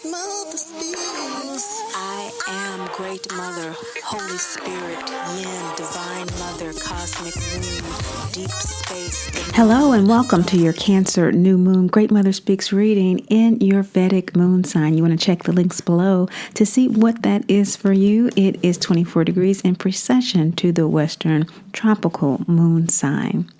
I am Great Mother, Holy Spirit, Yin, Divine Mother, Cosmic Moon, Deep Space. Hello and welcome to your Cancer New Moon Great Mother Speaks reading in your Vedic moon sign. You want to check the links below to see what that is for you. It is 24 degrees in precession to the Western tropical moon sign.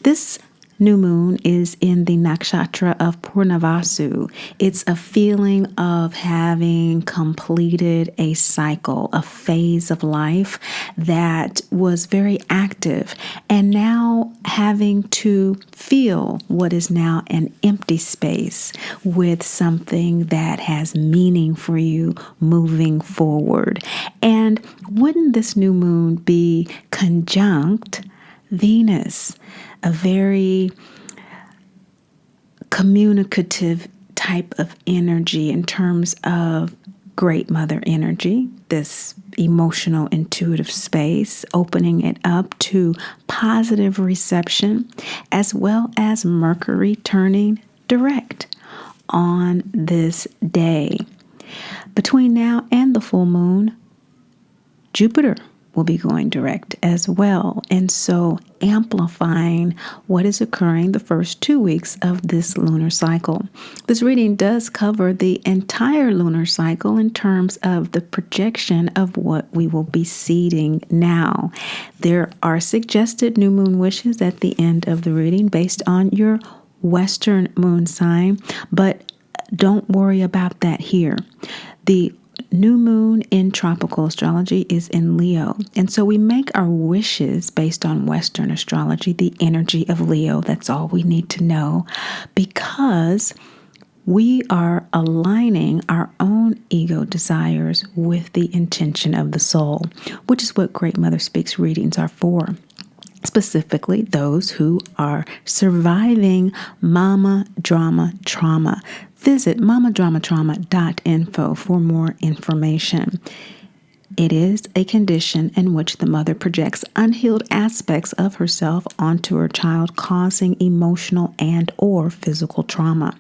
This new moon is in the nakshatra of Purnavasu. It's a feeling of having completed a cycle, a phase of life that was very active, and now having to fill what is now an empty space with something that has meaning for you moving forward. And wouldn't this new moon be conjunct Venus, a very communicative type of energy in terms of Great Mother energy, this emotional, intuitive space, opening it up to positive reception, as well as Mercury turning direct on this day. Between now and the full moon, Jupiter will be going direct as well, and so amplifying what is occurring the first 2 weeks of this lunar cycle. This reading does cover the entire lunar cycle in terms of the projection of what we will be seeding now. There are suggested new moon wishes at the end of the reading based on your Western moon sign, but don't worry about that here. The new moon in tropical astrology is in Leo, and so we make our wishes based on Western astrology, the energy of Leo. That's all we need to know, because we are aligning our own ego desires with the intention of the soul, which is what Great Mother Speaks readings are for. Specifically, those who are surviving mama drama trauma. Visit mamadramatrauma.info for more information. It is a condition in which the mother projects unhealed aspects of herself onto her child, causing emotional and or physical trauma.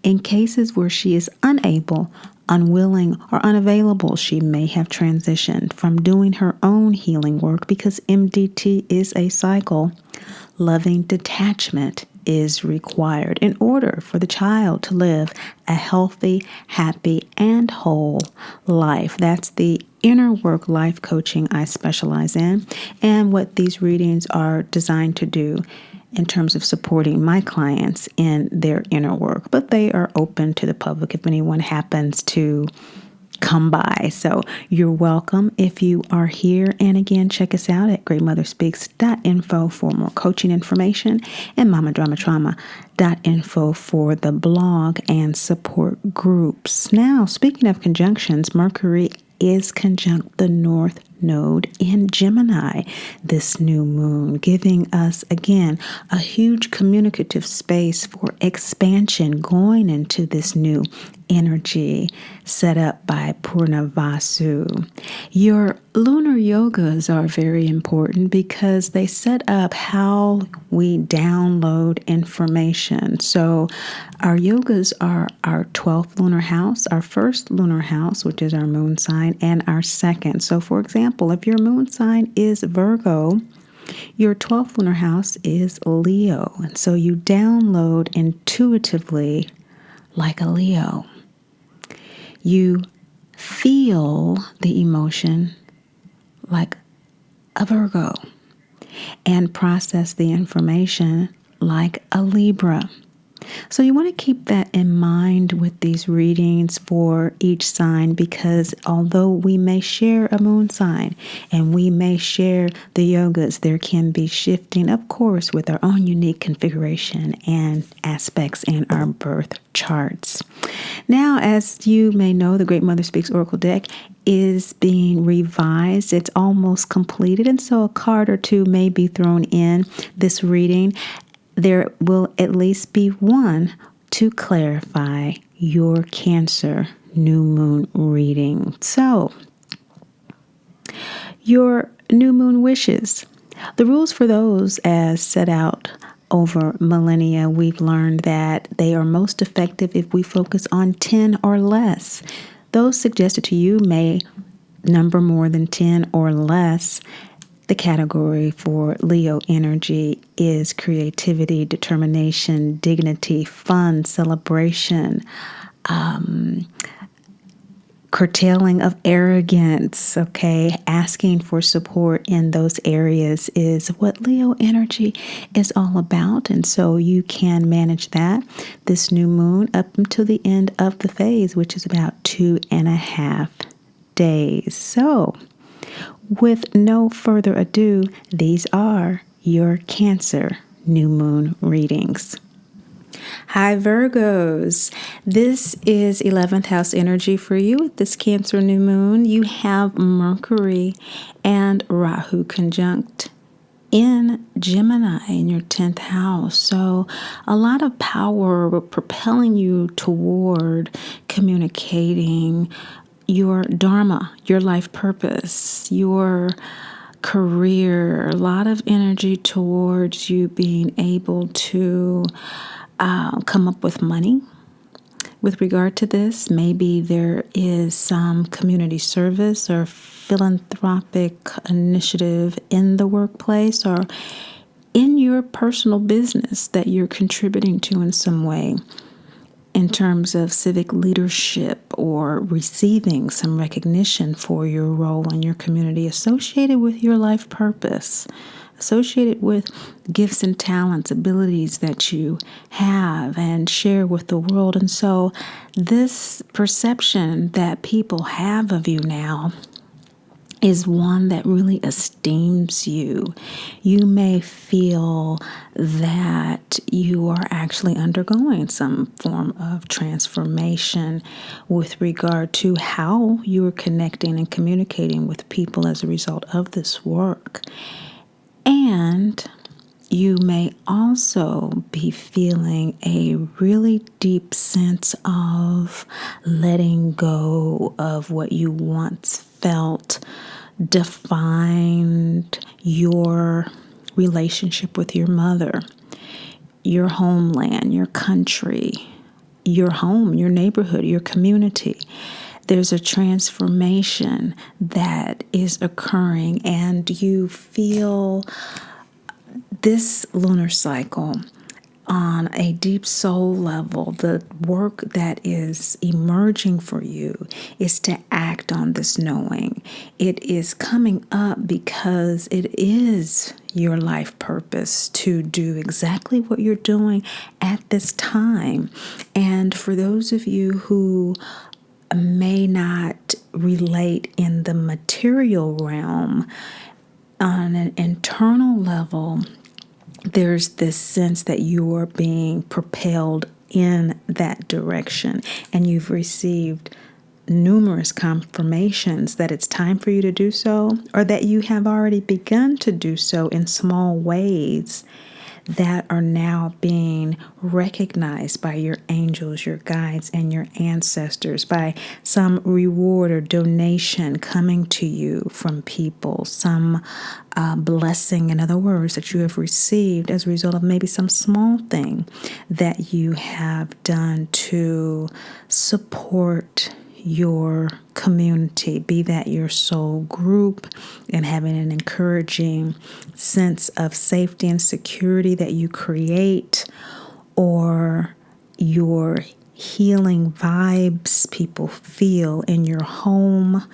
In cases where she is unable, unwilling, or unavailable, she may have transitioned from doing her own healing work because MDT is a cycle. Loving detachment is required in order for the child to live a healthy, happy, and whole life. That's the inner work life coaching I specialize in, and what these readings are designed to do in terms of supporting my clients in their inner work. But they are open to the public if anyone happens to come by. So you're welcome if you are here. And again, check us out at greatmotherspeaks.info for more coaching information, and mamadramatrauma.info for the blog and support groups. Now, speaking of conjunctions, Mercury is conjunct the North Node in Gemini this new moon, giving us again a huge communicative space for expansion going into this new energy set up by Purnavasu. Your lunar yogas are very important because they set up how we download information. So our yogas are our 12th lunar house, our first lunar house, which is our moon sign, and our second. So for example, if your moon sign is Virgo, your 12th lunar house is Leo. And so you download intuitively like a Leo. You feel the emotion like a Virgo and process the information like a Libra. So you want to keep that in mind with these readings for each sign, because although we may share a moon sign and we may share the yogas, there can be shifting, of course, with our own unique configuration and aspects in our birth charts. Now, as you may know, the Great Mother Speaks Oracle deck is being revised. It's almost completed, and so a card or two may be thrown in this reading. There will at least be one to clarify your Cancer new moon reading. So, your new moon wishes. The rules for those as set out over millennia, we've learned that they are most effective if we focus on 10 or less. Those suggested to you may number more than 10 or less. The category for Leo energy is creativity, determination, dignity, fun, celebration, curtailing of arrogance, okay? Asking for support in those areas is what Leo energy is all about. And so you can manage that this new moon up until the end of the phase, which is about 2.5 days. So with no further ado, these are your Cancer new moon readings. Hi Virgos, this is 11th house energy for you with this Cancer new moon. You have Mercury and Rahu conjunct in Gemini in your 10th house. So a lot of power propelling you toward communicating your dharma, your life purpose, your career, a lot of energy towards you being able to come up with money with regard to this. Maybe there is some community service or philanthropic initiative in the workplace or in your personal business that you're contributing to in some way in terms of civic leadership or receiving some recognition for your role in your community associated with your life purpose, associated with gifts and talents, abilities that you have and share with the world. And so this perception that people have of you now is one that really esteems you. You may feel that you are actually undergoing some form of transformation with regard to how you are connecting and communicating with people as a result of this work. And you may also be feeling a really deep sense of letting go of what you once felt defined your relationship with your mother, your homeland, your country, your home, your neighborhood, your community. There's a transformation that is occurring, and you feel this lunar cycle on a deep soul level. The work that is emerging for you is to act on this knowing. It is coming up because it is your life purpose to do exactly what you're doing at this time. And for those of you who may not relate in the material realm, on an internal level, there's this sense that you are being propelled in that direction, and you've received numerous confirmations that it's time for you to do so, or that you have already begun to do so in small ways that are now being recognized by your angels, your guides, and your ancestors, by some reward or donation coming to you from people, some blessing, in other words, that you have received as a result of maybe some small thing that you have done to support your community, be that your soul group, and having an encouraging sense of safety and security that you create, or your healing vibes people feel in your home.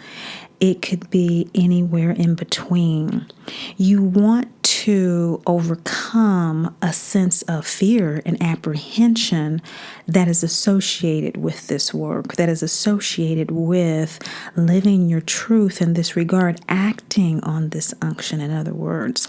It could be anywhere in between. You want to overcome a sense of fear and apprehension that is associated with this work, that is associated with living your truth in this regard, acting on this unction, in other words.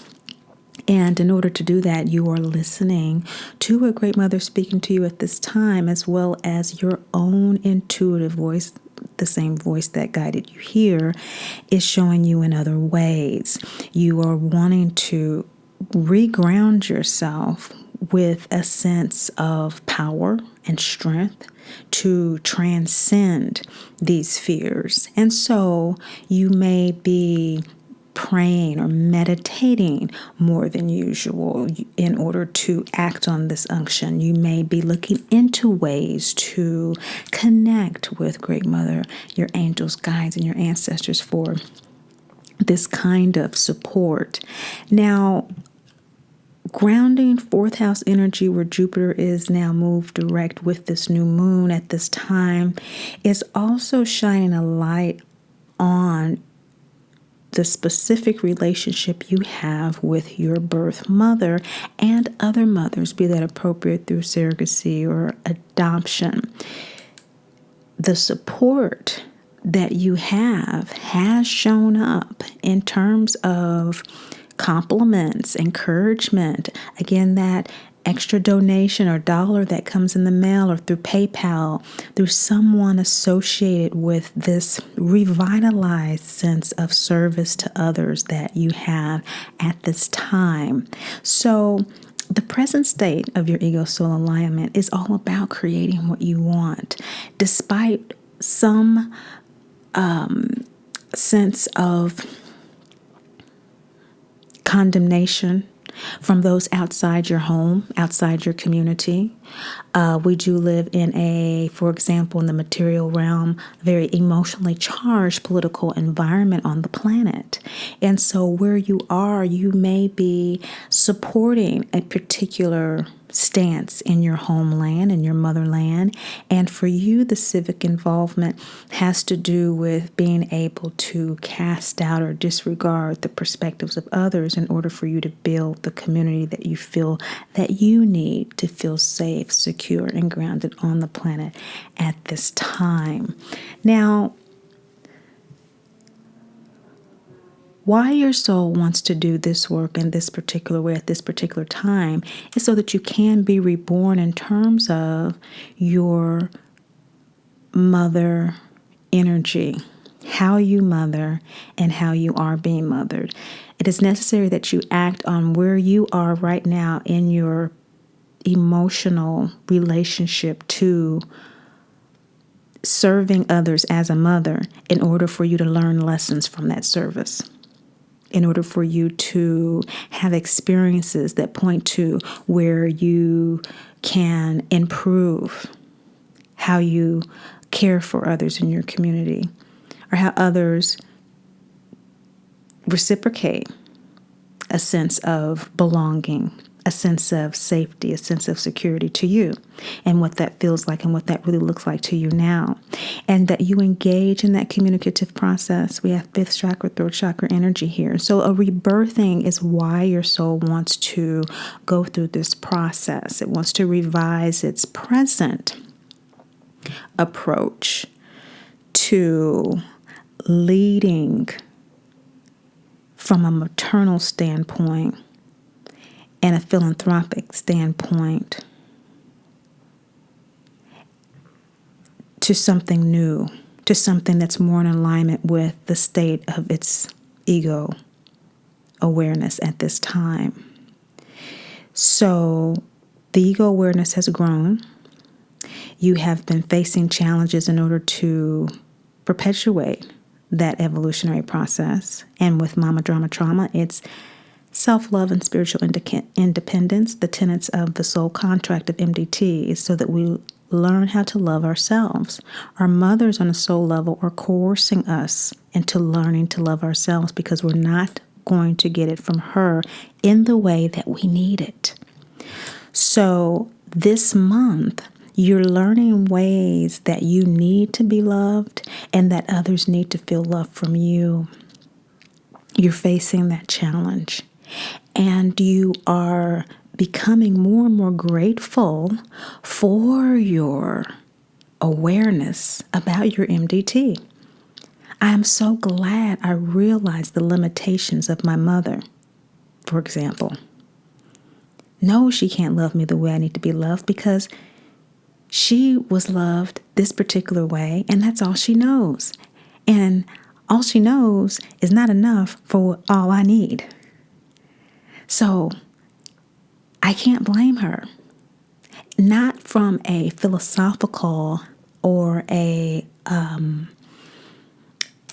And in order to do that, you are listening to a great mother speaking to you at this time, as well as your own intuitive voice. The same voice that guided you here is showing you in other ways. You are wanting to reground yourself with a sense of power and strength to transcend these fears. And so you may be praying or meditating more than usual in order to act on this unction. You may be looking into ways to connect with Great Mother, your angels, guides, and your ancestors for this kind of support. Now, grounding fourth house energy, where Jupiter is now moved direct with this new moon at this time, is also shining a light on the specific relationship you have with your birth mother and other mothers, be that appropriate through surrogacy or adoption. The support that you have has shown up in terms of compliments, encouragement, again, that extra donation or dollar that comes in the mail or through PayPal, through someone associated with this revitalized sense of service to others that you have at this time. So the present state of your ego soul alignment is all about creating what you want, despite some sense of condemnation from those outside your home, outside your community. We do live in for example, in the material realm, very emotionally charged political environment on the planet. And so where you are, you may be supporting a particular stance in your homeland, in your motherland. And for you, the civic involvement has to do with being able to cast out or disregard the perspectives of others in order for you to build the community that you feel that you need to feel safe, secure, and grounded on the planet at this time. Now, why your soul wants to do this work in this particular way at this particular time is so that you can be reborn in terms of your mother energy, how you mother and how you are being mothered. It is necessary that you act on where you are right now in your emotional relationship to serving others as a mother in order for you to learn lessons from that service, in order for you to have experiences that point to where you can improve how you care for others in your community, or how others reciprocate a sense of belonging, a sense of safety, a sense of security to you, and what that feels like and what that really looks like to you now. And that you engage in that communicative process. We have fifth chakra, third chakra energy here. So a rebirthing is why your soul wants to go through this process. It wants to revise its present approach to leading from a maternal standpoint and a philanthropic standpoint to something new, to something that's more in alignment with the state of its ego awareness at this time. So the ego awareness has grown. You have been facing challenges in order to perpetuate that evolutionary process. And with Mama Drama Trauma, it's self-love and spiritual independence. The tenets of the soul contract of MDT is so that we learn how to love ourselves. Our mothers on a soul level are coercing us into learning to love ourselves because we're not going to get it from her in the way that we need it. So this month, you're learning ways that you need to be loved and that others need to feel love from you. You're facing that challenge. And you are becoming more and more grateful for your awareness about your MDT. I am so glad I realized the limitations of my mother, for example. No, she can't love me the way I need to be loved because she was loved this particular way, and that's all she knows. And all she knows is not enough for all I need. So I can't blame her. Not from a philosophical or a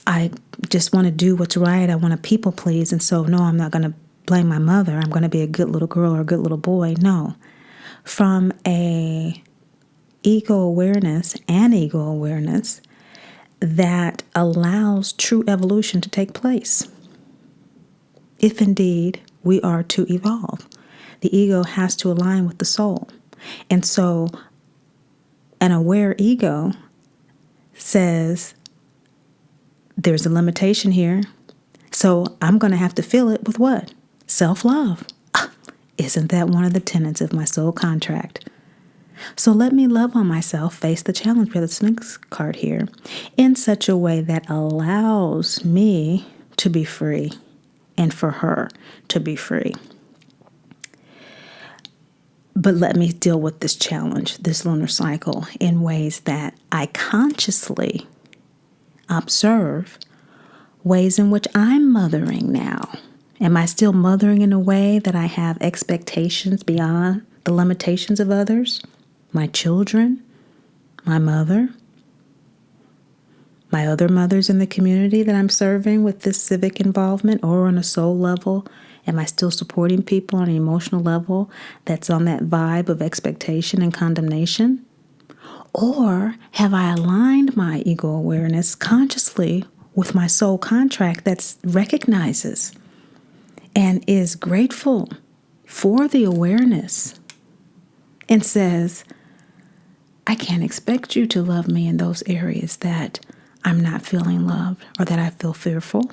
I just want to do what's right. I want to people please. And so, no, I'm not going to blame my mother. I'm going to be a good little girl or a good little boy. No. From a ego awareness that allows true evolution to take place. If indeed we are to evolve, the ego has to align with the soul. And so an aware ego says, there's a limitation here, so I'm going to have to fill it with what? Self-love. Isn't that one of the tenets of my soul contract? So let me love on myself, face the challenge with the Sphinx card here, in such a way that allows me to be free and for her to be free. But let me deal with this challenge, this lunar cycle, in ways that I consciously observe ways in which I'm mothering now. Am I still mothering in a way that I have expectations beyond the limitations of others? My children, my mother, my other mothers in the community that I'm serving with this civic involvement, or on a soul level? Am I still supporting people on an emotional level that's on that vibe of expectation and condemnation? Or have I aligned my ego awareness consciously with my soul contract that recognizes and is grateful for the awareness and says, I can't expect you to love me in those areas that I'm not feeling loved or that I feel fearful.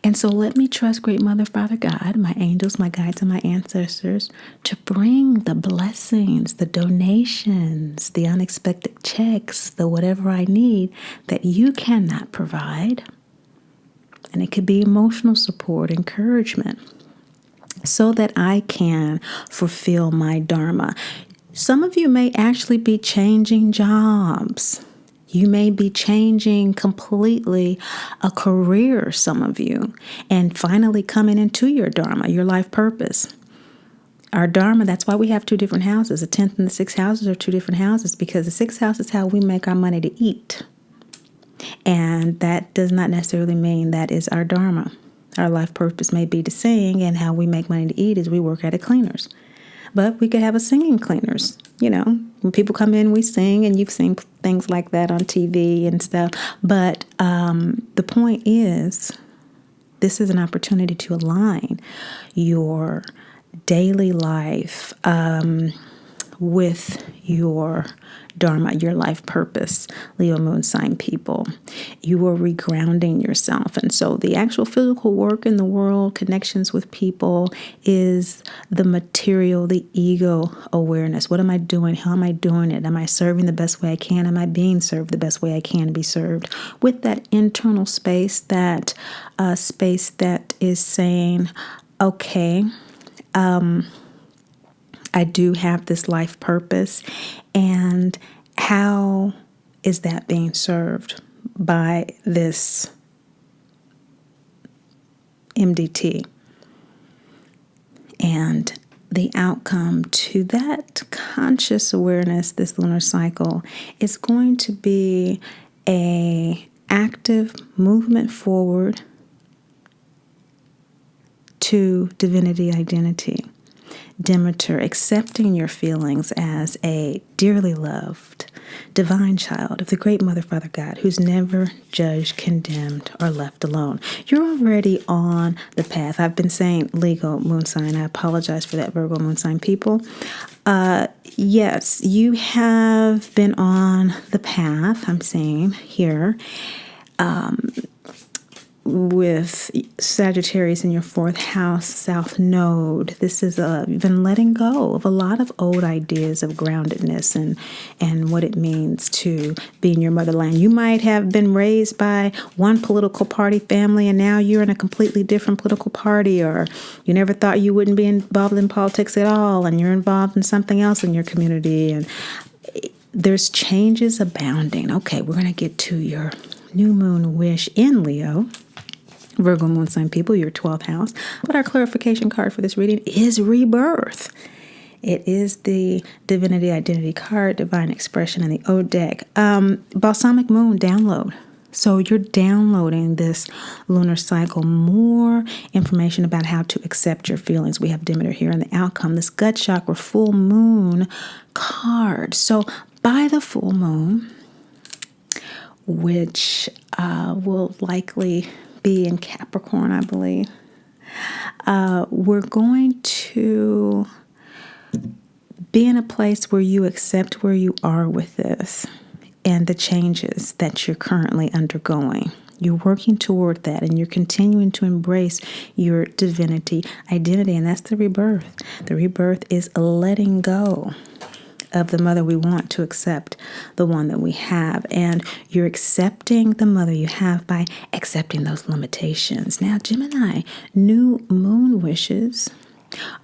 And so let me trust Great Mother, Father God, my angels, my guides, and my ancestors to bring the blessings, the donations, the unexpected checks, the whatever I need that you cannot provide. And it could be emotional support, encouragement, so that I can fulfill my dharma. Some of you may actually be changing jobs. You may be changing completely a career, some of you, and finally coming into your dharma, your life purpose. Our dharma, that's why we have two different houses. The 10th and the 6th houses are two different houses, because the 6th house is how we make our money to eat. And that does not necessarily mean that is our dharma. Our life purpose may be to sing, and how we make money to eat is we work at a cleaners. But we could have a singing cleaners. You know, when people come in, we sing, and you've seen things like that on TV and stuff. But the point is, this is an opportunity to align your daily life with your dharma, your life purpose, Leo moon sign people. You are regrounding yourself. And so the actual physical work in the world, connections with people, is the material, the ego awareness. What am I doing? How am I doing it? Am I serving the best way I can? Am I being served the best way I can be served? With that internal space that is saying, okay, I do have this life purpose, and how is that being served by this MDT? And the outcome to that conscious awareness, this lunar cycle, is going to be an active movement forward to divinity identity. Demeter, accepting your feelings as a dearly loved, divine child of the Great Mother, Father God, who's never judged, condemned, or left alone. You're already on the path. I've been saying Leo moon sign. I apologize for that, Virgo moon sign people. Yes, you have been on the path, I'm saying here, with Sagittarius in your 4th house, South Node. This is you've been letting go of a lot of old ideas of groundedness and what it means to be in your motherland. You might have been raised by one political party family, and now you're in a completely different political party, or you never thought you wouldn't be involved in politics at all, and you're involved in something else in your community, and there's changes abounding. Okay, we're going to get to your new moon wish in Leo, Virgo moon sign people, your 12th house. But our clarification card for this reading is rebirth. It is the divinity identity card, divine expression, and the O deck. Balsamic moon download. So you're downloading this lunar cycle more information about how to accept your feelings. We have Demeter here in the outcome, this gut chakra full moon card. So by the full moon, which will likely be in Capricorn, I believe, we're going to be in a place where you accept where you are with this and the changes that you're currently undergoing. You're working toward that, and you're continuing to embrace your divinity identity, and that's the rebirth. The rebirth is letting go of the mother we want to accept the one that we have. And you're accepting the mother you have by accepting those limitations. Now, Gemini, new moon wishes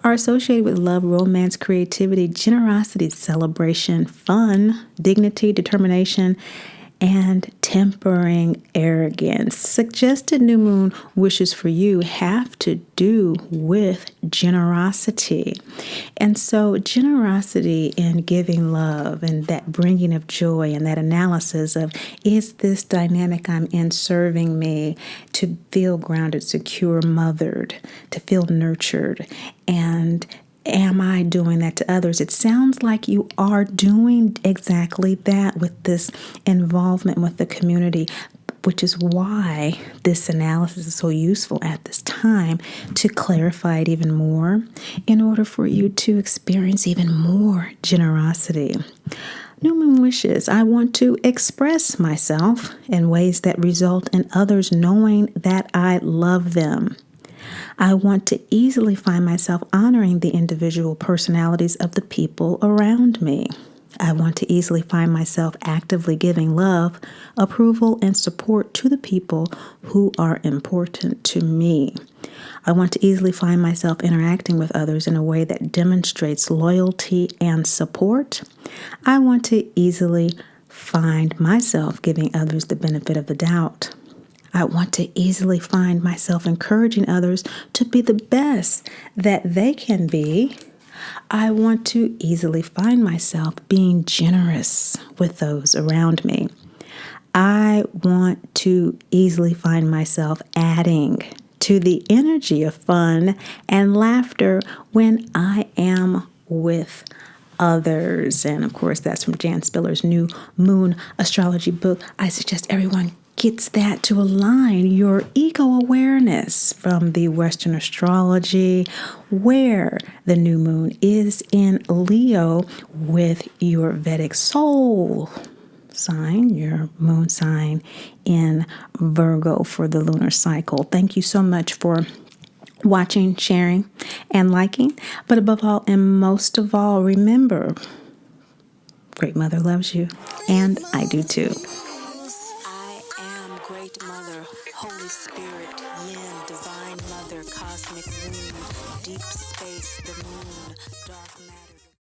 are associated with love, romance, creativity, generosity, celebration, fun, dignity, determination, and tempering arrogance. Suggested new moon wishes for you have to do with generosity. And so generosity in giving love and that bringing of joy and that analysis of, is this dynamic I'm in serving me to feel grounded, secure, mothered, to feel nurtured, and am I doing that to others? It sounds like you are doing exactly that with this involvement with the community, which is why this analysis is so useful at this time, to clarify it even more in order for you to experience even more generosity. New moon wishes. I want to express myself in ways that result in others knowing that I love them. I want to easily find myself honoring the individual personalities of the people around me. I want to easily find myself actively giving love, approval, and support to the people who are important to me. I want to easily find myself interacting with others in a way that demonstrates loyalty and support. I want to easily find myself giving others the benefit of the doubt. I want to easily find myself encouraging others to be the best that they can be. I want to easily find myself being generous with those around me. I want to easily find myself adding to the energy of fun and laughter when I am with others. And of course, that's from Jan Spiller's New Moon Astrology book. I suggest everyone gets that to align your ego awareness from the Western astrology, where the new moon is in Leo with your Vedic soul sign, your moon sign in Virgo for the lunar cycle. Thank you so much for watching, sharing, and liking. But above all and most of all, remember, Great Mother loves you, and I do too. I am Great Mother, Holy Spirit, Yin, Divine Mother, Cosmic Moon, Deep Space, the Moon, Dark Matter.